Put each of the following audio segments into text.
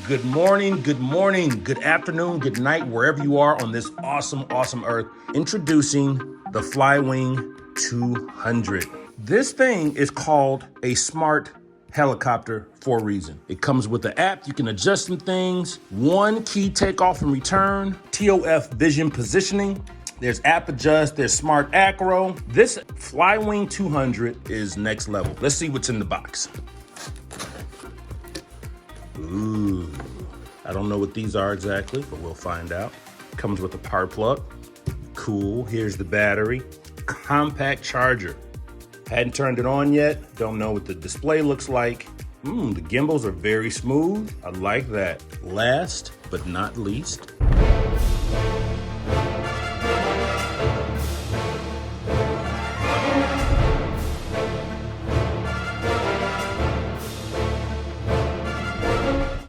Good morning, good afternoon, good night, wherever you are on this awesome earth. Introducing the Flywing 200. This thing is called a smart helicopter for a reason. It comes with the app. You can adjust some things. One key takeoff and return, TOF vision positioning. There's app adjust, there's smart acro. This Flywing 200 is next level. Let's see what's in the box. Ooh, I don't know what these are exactly, but we'll find out. Comes with a power plug. Cool, here's the battery. Compact charger. Hadn't turned it on yet. Don't know what the display looks like. The gimbals are very smooth. I like that. Last but not least,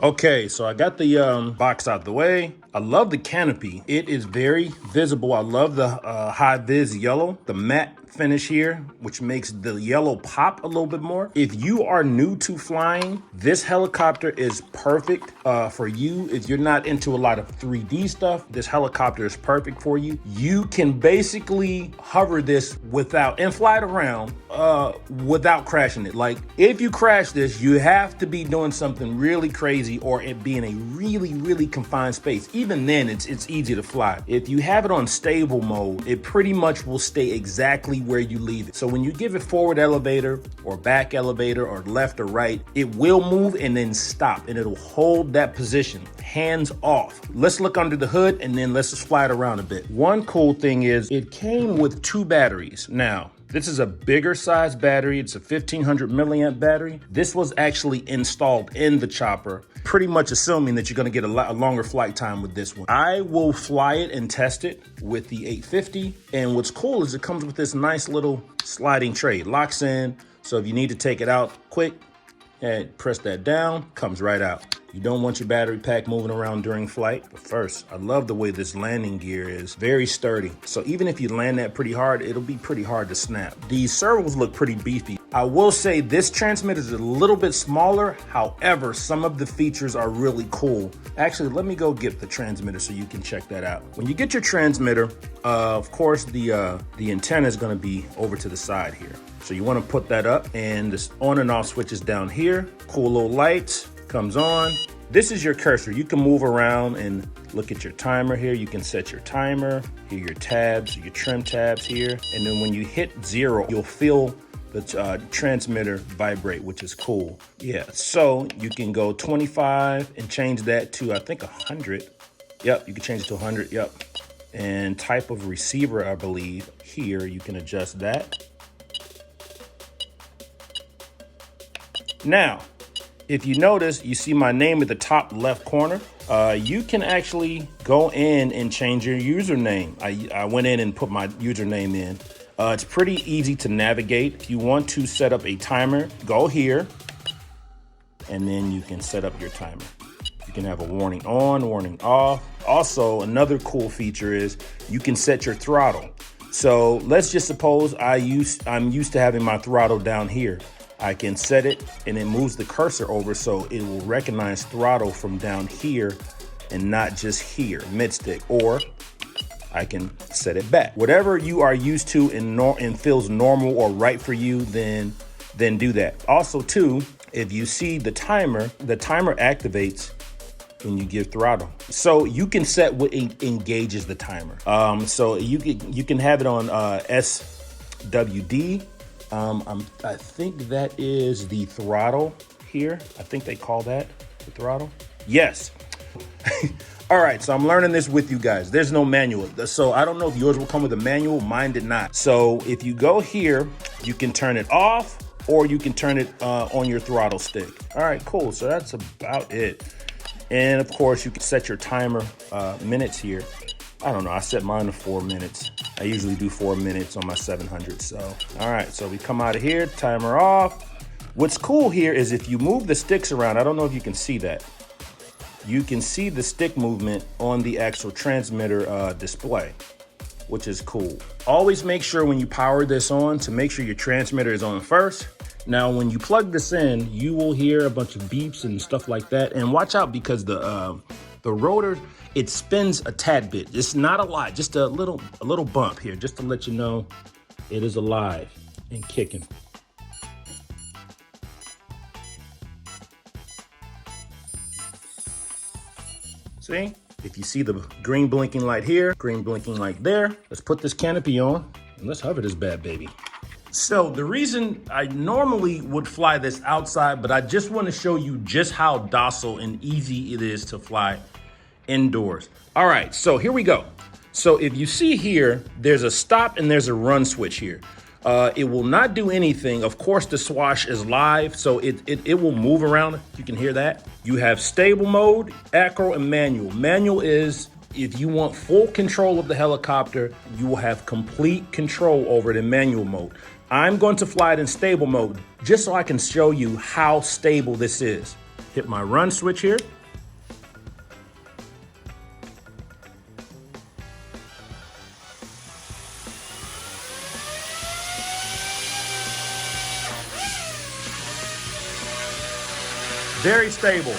okay, so I got the box out the way. I love the canopy. It is very visible. I love the high vis yellow, the matte finish here, which makes the yellow pop a little bit more. If you are new to flying, this helicopter is perfect for you. If you're not into a lot of 3D stuff, this helicopter is perfect for you. You can basically hover this and fly it around without crashing it. Like, if you crash this, you have to be doing something really crazy or it be in a really confined space. Even then, it's easy to fly. If you have it on stable mode, it pretty much will stay exactly where you leave it. So when you give it forward elevator or back elevator or left or right, it will move and then stop, and it'll hold that position, hands off. Let's look under the hood and then let's just fly it around a bit. One cool thing is it came with 2 batteries. Now, this is a bigger size battery. It's a 1500 milliamp battery. This was actually installed in the chopper, pretty much assuming that you're gonna get a longer flight time with this one. I will fly it and test it with the 850. And what's cool is it comes with this nice little sliding tray. It locks in, so if you need to take it out quick, and press that down, comes right out. You don't want your battery pack moving around during flight. But first, I love the way this landing gear is very sturdy. So even if you land that pretty hard, it'll be pretty hard to snap. These servos look pretty beefy. I will say this transmitter is a little bit smaller. However, some of the features are really cool. Actually, let me go get the transmitter so you can check that out. When you get your transmitter, of course, the antenna is gonna be over to the side here. So you wanna put that up, and this on and off switch is down here. Cool little lights. Comes on. This is your cursor. You can move around and look at your timer here. You can set your timer. Here are your tabs, your trim tabs here. And then when you hit 0, you'll feel the transmitter vibrate, which is cool. Yeah, so you can go 25 and change that to, I think, 100. Yep, you can change it to 100, yep. And type of receiver, I believe, here, you can adjust that. Now, if you notice, you see my name at the top left corner. You can actually go in and change your username. I went in and put my username in. It's pretty easy to navigate. If you want to set up a timer, go here, and then you can set up your timer. You can have a warning on, warning off. Also, another cool feature is you can set your throttle. So let's just suppose I'm used to having my throttle down here. I can set it and it moves the cursor over so it will recognize throttle from down here and not just here, mid stick, or I can set it back. Whatever you are used to and feels normal or right for you, then do that. Also too, if you see the timer activates when you give throttle. So you can set what engages the timer. So you can have it on SWD. I think that is the throttle here. I think they call that the throttle. Yes. All right, so I'm learning this with you guys. There's no manual. So I don't know if yours will come with a manual. Mine did not. So if you go here, you can turn it off or you can turn it on your throttle stick. All right, cool. So that's about it. And of course, you can set your timer minutes here. I don't know, I set mine to 4 minutes. I usually do 4 minutes on my 700, so. All right, so we come out of here, timer off. What's cool here is if you move the sticks around, I don't know if you can see that. You can see the stick movement on the actual transmitter display, which is cool. Always make sure when you power this on to make sure your transmitter is on first. Now, when you plug this in, you will hear a bunch of beeps and stuff like that. And watch out because the rotor, it spins a tad bit. It's not a lot, just a little bump here, just to let you know it is alive and kicking. See? If you see the green blinking light here, green blinking light there, let's put this canopy on and let's hover this bad baby. So the reason I normally would fly this outside, but I just want to show you just how docile and easy it is to fly indoors. All right, so here we go. So if you see here, there's a stop and there's a run switch here. It will not do anything. Of course, the swash is live, so it will move around. You can hear that. You have stable mode, acro, and manual. Manual is if you want full control of the helicopter, you will have complete control over it in manual mode. I'm going to fly it in stable mode just so I can show you how stable this is. Hit my run switch here. Very stable.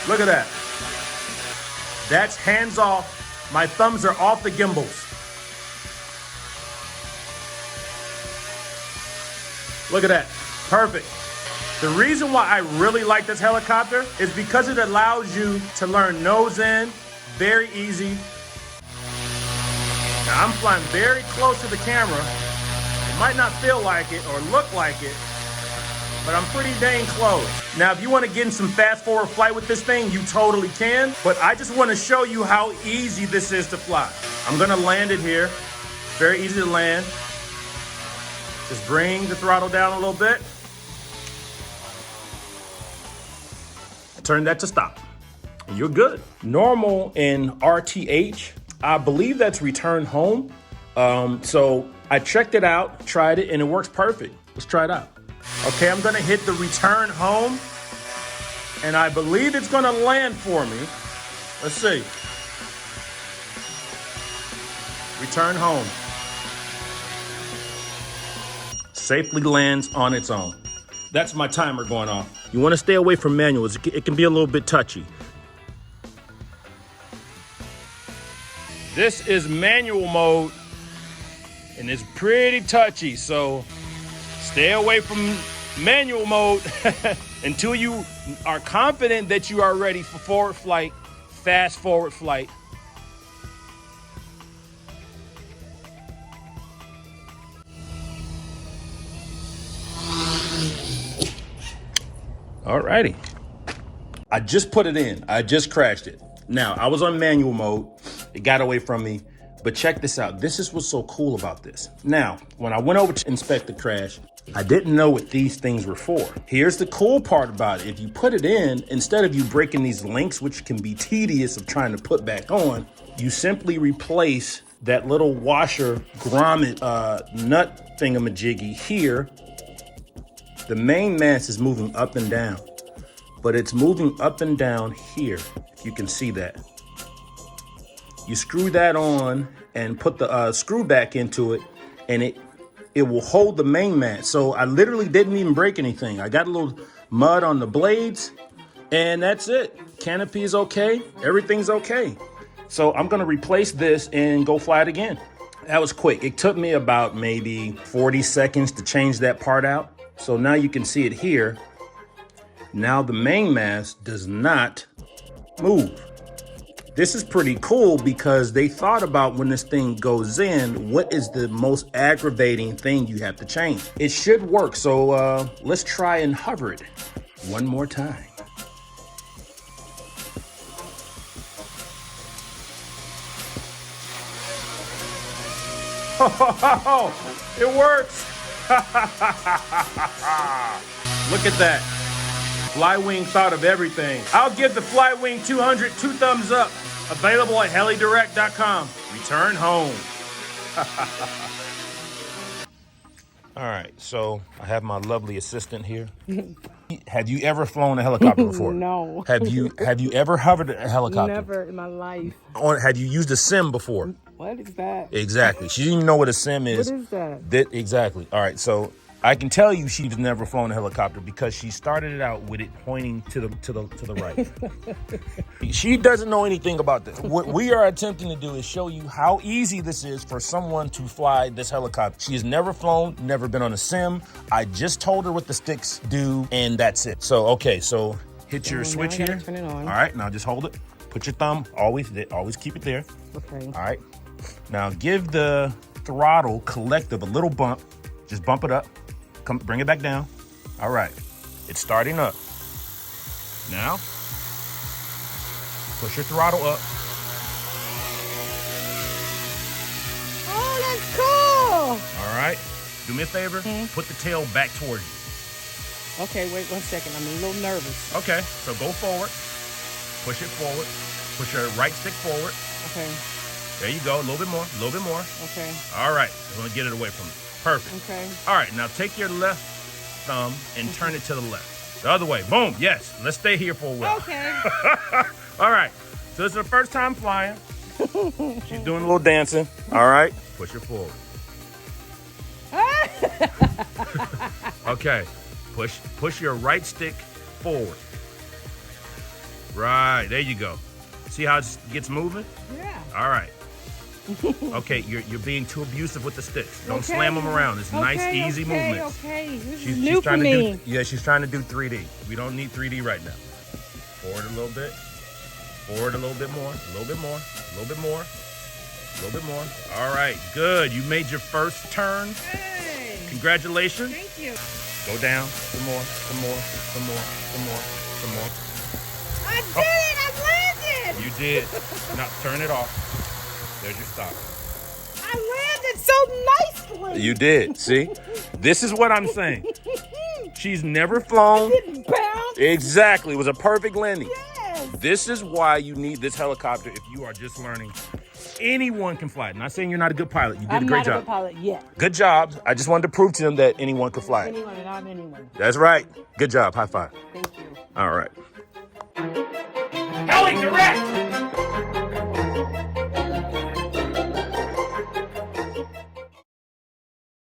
Look at that. That's hands off. My thumbs are off the gimbals. Look at that. Perfect. The reason why I really like this helicopter is because it allows you to learn nose in, very easy. Now I'm flying very close to the camera. It might not feel like it or look like it, but I'm pretty dang close. Now, if you want to get in some fast forward flight with this thing, you totally can, but I just want to show you how easy this is to fly. I'm gonna land it here. Very easy to land. Just bring the throttle down a little bit. Turn that to stop, and you're good. Normal in RTH, I believe that's return home. So I checked it out, tried it, and it works perfect. Let's try it out. Okay, I'm gonna hit the return home, and I believe it's gonna land for me. Let's see. Return home. Safely lands on its own. That's my timer going off. You wanna stay away from manuals. It can be a little bit touchy. This is manual mode, and it's pretty touchy, so stay away from manual mode until you are confident that you are ready for forward flight, fast forward flight. Alrighty. I just put it in. I just crashed it. Now, I was on manual mode. It got away from me. But check this out. This is what's so cool about this. Now, when I went over to inspect the crash, I didn't know what these things were for. Here's the cool part about it. If you put it in, instead of you breaking these links, which can be tedious of trying to put back on, you simply replace that little washer grommet nut thingamajiggy here. The main mast is moving up and down, but it's moving up and down here, if you can see that. You screw that on and put the screw back into it, and it will hold the main mast. So I literally didn't even break anything. I got a little mud on the blades, and that's it. Canopy is okay. Everything's okay. So I'm gonna replace this and go fly it again. That was quick. It took me about maybe 40 seconds to change that part out. So now you can see it here. Now the main mast does not move. This is pretty cool because they thought about when this thing goes in, what is the most aggravating thing you have to change? It should work, so let's try and hover it one more time. Oh, it works. Look at that. Flywing thought of everything. I'll give the Flywing 200 2 thumbs up. Available at helidirect.com. Return home. All right, so I have my lovely assistant here. Have you ever flown a helicopter before? No. Have you ever hovered a helicopter? Never in my life. Have you used a sim before? What is that? Exactly. She didn't even know what a sim is. What is that? Exactly. All right. So I can tell you she's never flown a helicopter because she started it out with it pointing to the right. She doesn't know anything about this. What we are attempting to do is show you how easy this is for someone to fly this helicopter. She has never flown, never been on a sim. I just told her what the sticks do, and that's it. So okay, so hit your switch here. Turn it on. All right, now just hold it. Put your thumb always keep it there. Okay. All right. Now give the throttle collective a little bump. Just bump it up. Come, bring it back down. All right. It's starting up. Now, push your throttle up. Oh, that's cool. All right. Do me a favor. Put the tail back towards you. Okay, wait 1 second. I'm a little nervous. Okay. So go forward. Push it forward. Push your right stick forward. Okay. There you go. A little bit more. A little bit more. Okay. All right. I'm going to get it away from it. Perfect. Okay. All right. Now take your left thumb and turn it to the left. The other way. Boom. Yes. Let's stay here for a while. Okay. All right. So this is her first time flying. She's doing a little dancing. All right. Push her forward. Okay. Push your right stick forward. Right. There you go. See how it gets moving? Yeah. All right. Okay, you're being too abusive with the sticks. Don't slam them around. It's nice, easy movements. Okay, this She's is new for trying me. to do, she's trying to do 3D. We don't need 3D right now. Forward a little bit. Forward a little bit more. A little bit more. A little bit more. A little bit more. All right, good. You made your first turn. Hey. Congratulations. Thank you. Go down. Some more. Some more. Some more. Some more. Some more. I did it. I landed. You did. Now turn it off. There's your stop. I landed so nicely. You did. See? This is what I'm saying. She's never flown. Didn't bounce. Exactly. It was a perfect landing. Yes. This is why you need this helicopter if you are just learning. Anyone can fly it. Not saying you're not a good pilot. You did a great job. I'm not a good pilot yet. Good job. I just wanted to prove to them that anyone could fly it. Anyone and I'm anyone. That's right. Good job. High five. Thank you. All right. Heli direct!